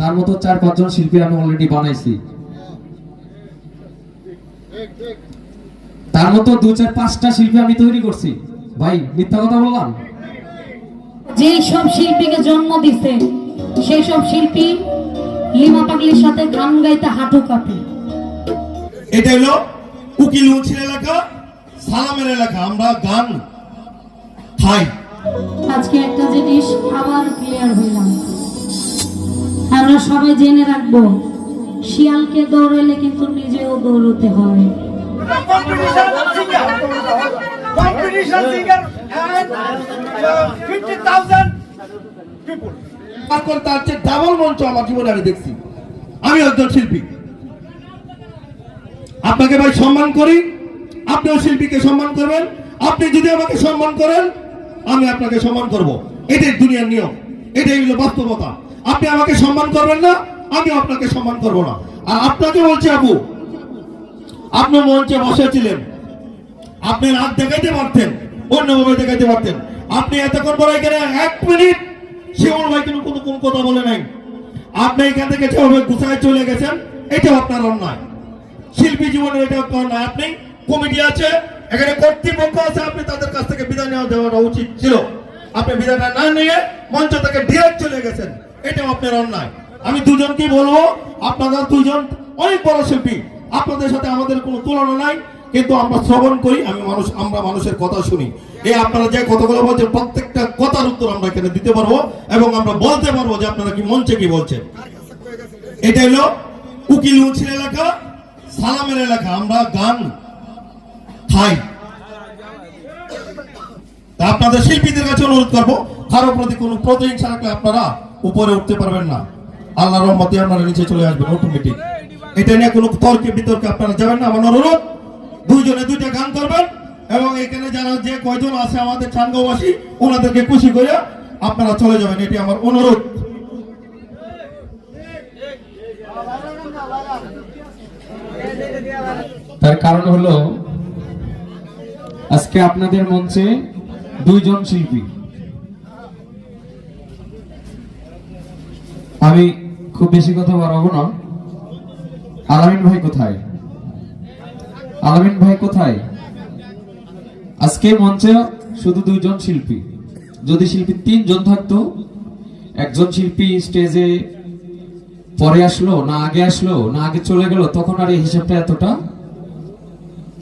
তার মতো 4-5 জন শিল্পী আমি অলরেডি বানাইছি। তার মতো 2-4-5টা শিল্পী আমি তৈরি করছি। ভাই মিথ্যা কথা বললাম? যে সব শিল্পীকে জন্ম দিছে সেই সব শিল্পী লিমা পাগলির সাথে গান গাইতে হাঁটু কাঁপে। এটা হলো উকিল মুন্সির এলাকা, সালামের এলাকা। আমরা গান খাই। আজকে একটা জিনিস আবার ক্লিয়ার হইলাম, আমরা সবাই জেনে রাখবো, শিয়ালকে দৌড়াইলে কিন্তু নিজেও দৌড়তে হয়। ডাবল মঞ্চ আমার জীবনে আমি দেখছি। আমি একজন শিল্পী, আপনাকে ভাই সম্মান করি, আপনিও শিল্পীকে সম্মান করবেন। আপনি যদি আমাকে সম্মান করেন আমি আপনাকে সম্মান করব। এটাই দুনিয়ার নিয়ম, এটাই হলো বাস্তবতা। আপনি আমাকে সম্মান করবেন না, আমি আপনাকে সম্মান করব না। আর আপনাকে বলছি আপু, আপনি মঞ্চে বসেছিলেন, আপনি রাত দেখাইতে পারতেন, অন্যভাবে দেখাইতে পারতেন। আপনি এতক্ষণ পরে এখানে 1 মিনিট শিমুল ভাই কিন্তু কোনো কথা বলে নাই। আপনি এখান থেকে যেভাবে গুছায় চলে গেছেন, এটাও আপনার অন্যায়। শিল্পী জীবনের এটা অন্যায়। আপনি কমিটি আছে, এখানে কর্তৃপক্ষ আছে, আপনি তাদের কাছ থেকে বিদায় দেওয়া উচিত ছিল। আপনি বিদায়টা না নিয়ে মঞ্চ থেকে ডিরেক্ট চলে গেছেন, এটাও আপনার অন্যায়। আমি দুজনকেই বলবো, আপনারা দুজন অনেক বড় শিল্পী, আপনাদের সাথে আমাদের কোনো তুলনা নাই, কিন্তু আমরা শ্রবণ করি, আমরা মানুষের কথা শুনি। এই আপনারা যে কথাগুলো বলছেন প্রত্যেকটা কথার উত্তর আমরা এখানে দিতে পারবো এবং আমরা বলতে পারবো যে আপনারা কি মঞ্চে কি বলছেন। এটা হলো উকিল মুন্সির এলাকা, সালামের এলাকা। আমরা গান খাই। আপনাদের শিল্পীদের কাছে অনুরোধ করবো, কারো প্রতি কোনো প্রতিহিংসা রাখলে আপনারা উপরে উঠতে পারবেন না। আল্লাহর রহমতে আপনারা নিচে চলে আসবেন অটোমেটিক। এটা নিয়ে কোনো তর্কে বিতর্কে আপনারা যাবেন না। আমার অনুরোধ, দুইজনে দুইটা গান করবেন এবং এখানে যারা যে কয়জন আছে আমাদের চানগাঁওবাসী, ওনাদেরকে খুশি করে আপনারা চলে যাবেন, এটি আমার অনুরোধ। তার কারণ হলো আজকে আপনাদের মঞ্চে 2 জন শিল্পী। আমি খুব বেশি কথা বাড়াবো না। আলামিন ভাই কোথায়? আলামিন ভাই কোথায়? আজকে মঞ্চে শুধু 2 জন শিল্পী। যদি শিল্পী 3 জন থাকতো, একজন শিল্পী স্টেজে পরে আসলো না আগে আসলো না আগে চলে গেল, তখন আর এই হিসাবটা এতটা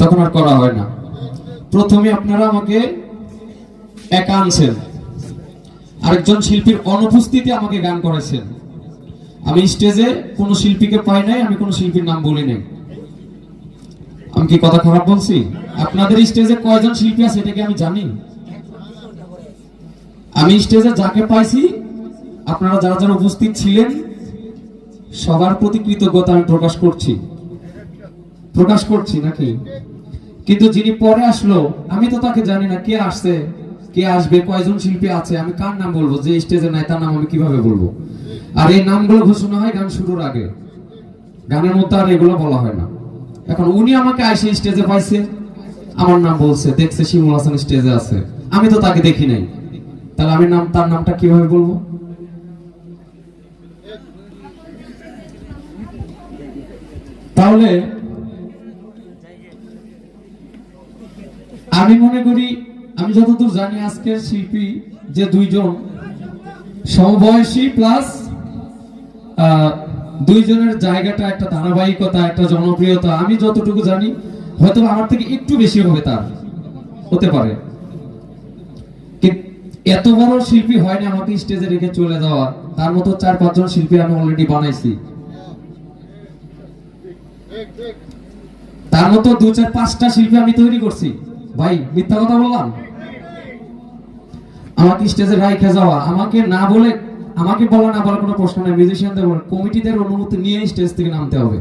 তখন আর করা হয় না। প্রথমে আপনারা আমাকে একা আনছেন, আরেকজন শিল্পীর অনুপস্থিতি আমাকে গান করেছেন। আমি স্টেজে কোনো শিল্পীকে পাই নাই, আমি কোনো শিল্পীর নাম বলি নাই। আমি কি কথা খারাপ বলছি? আপনাদের স্টেজে কয়জন শিল্পী আছে এটা কি আমি জানি? আমি স্টেজে যাকে পাইছি, আপনারা যারা যারা উপস্থিত ছিলেন সবার প্রতি কৃতজ্ঞতা আমি প্রকাশ করছি নাকি? কিন্তু যিনি পরে আসলো আমি তো তাকে জানি না, কে আসছে কে আসবে, কয়জন শিল্পী আছে, আমি কার নাম বলবো? যে স্টেজে নাই তার নাম আমি কিভাবে বলবো? আর এই নামগুলো ঘোষণা হয় গান শুরুর আগে, গানের মধ্যে আর এগুলো বলা হয় না। এখন উনি আমাকে আইসে স্টেজে পাইছে, আমার নাম বলছে, দেখছে শিমুল হাসান স্টেজে আছে, আমি তো তাকে দেখি নাই, তাহলে আমি তার নামটা কিভাবে বলবো? তাহলে আমি মনে করি, আমি যতদূর জানি আজকের শিল্পী যে 2 জন সমবয়সী প্লাস 2 জনের জায়গাটা একটা ধারাবাহিকতা, একটা জনপ্রিয়তা, আমি যতটুকু জানি হয়তো আমার থেকে একটু বেশি হবে, তার হতে পারে। এত বড় শিল্পী হয়নি আমাকে স্টেজে রেখে চলে যাওয়া। তার মতো 4-5 জন শিল্পী আমি অলরেডি বানাইছি। তার মতো 2-4-5টা শিল্পী আমি তৈরি করছি। ভাই মিথ্যা কথা বললাম? আমাকে স্টেজে রাইখে যাওয়া, আমাকে না বলে, আমাকে বলা না বলার কোনো প্রশ্ন নেই। মিউজিশিয়ানদের কমিটিদের অনুমতি নিয়ে স্টেজ থেকে নামতে হবে।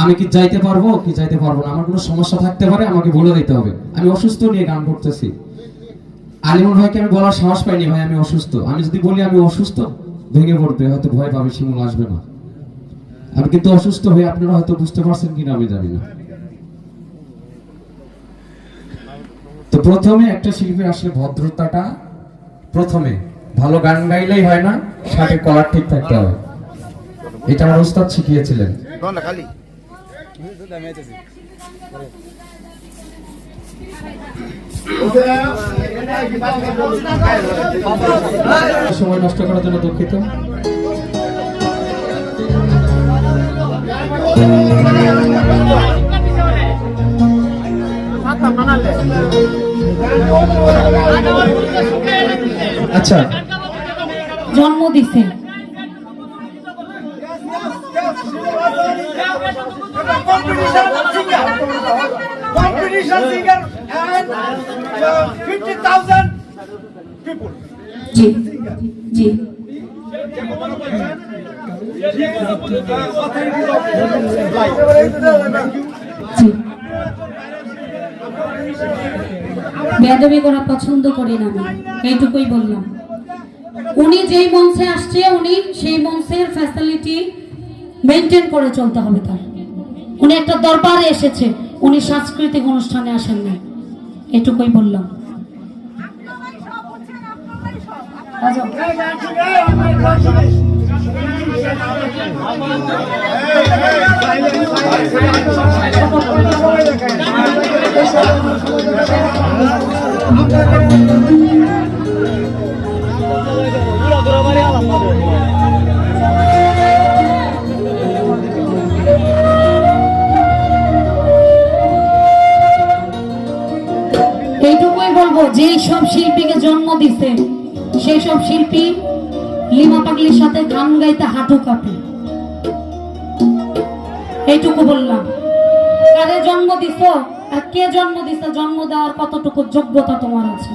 আমি কি যাইতে পারবো কি যাইতে পারবো না, আমার কোনো সমস্যা থাকতে পারে, আমাকে বলে দিতে হবে। আমি অসুস্থ নিয়ে গান করতেছি, আলিমুল ভাইকে আমি বলার সাহস পাইনি, ভাই আমি অসুস্থ। আমি যদি বলি আমি অসুস্থ, ভেঙে পড়বে, হয়তো ভয় পাবে, শিমুল আসবে না। আমি কিন্তু অসুস্থ হয়ে, আপনারা হয়তো বুঝতে পারছেন কিনা আমি জানি না। তো প্রথমে একটা শিল্পীর আসলে ভদ্রতাটা, প্রথমে ভালো গান গাইলেই হয় না, সাথে কলার ঠিক থাকতে হবে। এটা আমার উস্তাদ শিখিয়েছিলেন। সময় নষ্ট করার জন্য দুঃখিত। আচ্ছা, জন্ম দিছে Competition singer and 50,000 people. জি জি জি বেয়াদবি করা পছন্দ করি না আমি, এইটুকুই বললাম। উনি যেই মঞ্চে আসছে উনি সেই মঞ্চের ফ্যাসিলিটি মেনটেন করে চলতে হবে তার। উনি একটা দরবারে এসেছে, উনি সাংস্কৃতিক অনুষ্ঠানে আসেন না, এটুকুই বললাম। এইটুকুই বলবো, যেই সব শিল্পীকে জন্ম দিছে সেই সব শিল্পী লিমা পাগলির সাথে গান গাইতে হাঁটু কাঁপে। এইটুকু বললাম। কারে জন্ম দিছ আর কে জন্ম দিছে, জন্ম দেওয়ার কতটুকু যোগ্যতা তোমার আছে?